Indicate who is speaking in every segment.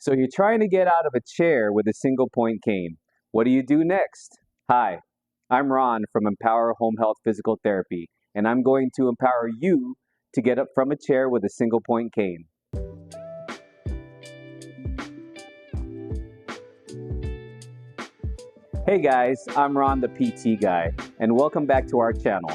Speaker 1: So you're trying to get out of a chair with a single point cane. What do you do next? Hi, I'm Ron from Empower Home Health Physical Therapy, and I'm going to empower you to get up from a chair with a single point cane. Hey guys, I'm Ron the PT guy, and welcome back to our channel.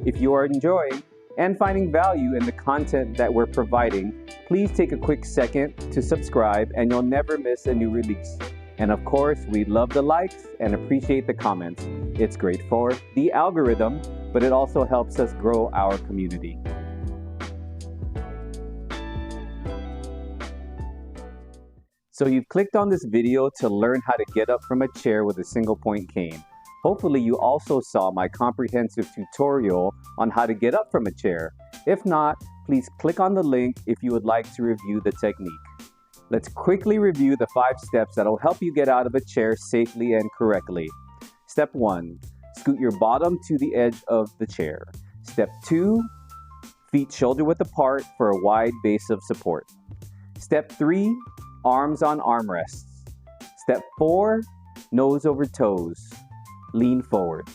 Speaker 1: If you are enjoying and finding value in the content that we're providing, please take a quick second to subscribe and you'll never miss a new release. And of course, we love the likes and appreciate the comments. It's great for the algorithm, but it also helps us grow our community. So you've clicked on this video to learn how to get up from a chair with a single point cane. Hopefully you also saw my comprehensive tutorial on how to get up from a chair. If not, please click on the link if you would like to review the technique. Let's quickly review the 5 steps that will help you get out of a chair safely and correctly. Step 1, scoot your bottom to the edge of the chair. Step 2, feet shoulder width apart for a wide base of support. Step 3, arms on armrests. Step 4, nose over toes. Lean forward.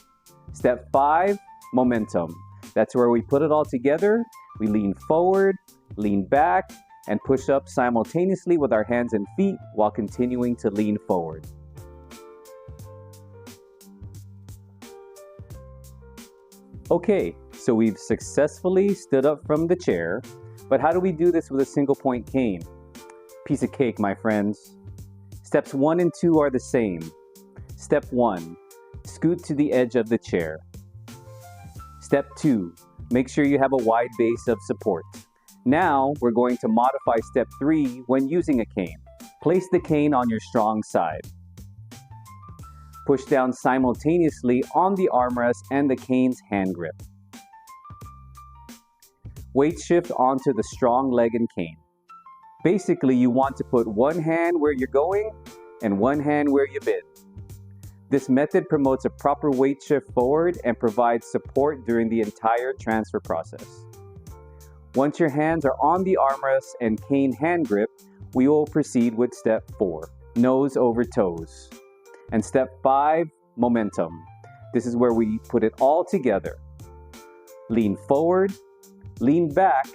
Speaker 1: Step 5, momentum. That's where we put it all together. We lean forward, lean back, and push up simultaneously with our hands and feet while continuing to lean forward. Okay, so we've successfully stood up from the chair, but how do we do this with a single point cane? Piece of cake, my friends. Steps 1 and 2 are the same. Step 1, scoot to the edge of the chair. Step 2, make sure you have a wide base of support. Now we're going to modify step 3 when using a cane. Place the cane on your strong side. Push down simultaneously on the armrest and the cane's hand grip. Weight shift onto the strong leg and cane. Basically, you want to put one hand where you're going and one hand where you've been. This method promotes a proper weight shift forward and provides support during the entire transfer process. Once your hands are on the armrest and cane hand grip, we will proceed with step 4, nose over toes. And step 5, momentum. This is where we put it all together. Lean forward, lean back,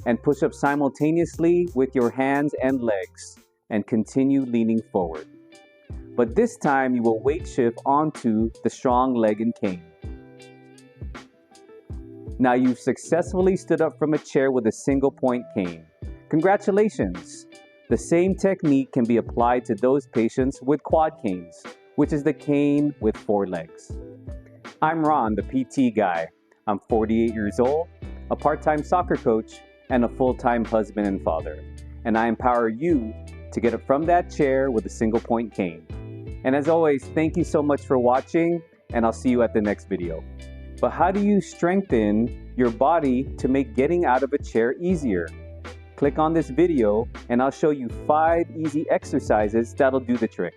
Speaker 1: and push up simultaneously with your hands and legs, and continue leaning forward. But this time you will weight shift onto the strong leg and cane. Now you've successfully stood up from a chair with a single point cane. Congratulations! The same technique can be applied to those patients with quad canes, which is the cane with 4 legs. I'm Ron, the PT guy. I'm 48 years old, a part-time soccer coach, and a full-time husband and father. And I empower you to get up from that chair with a single point cane. And as always, thank you so much for watching, and I'll see you at the next video. But how do you strengthen your body to make getting out of a chair easier? Click on this video and I'll show you 5 easy exercises that'll do the trick.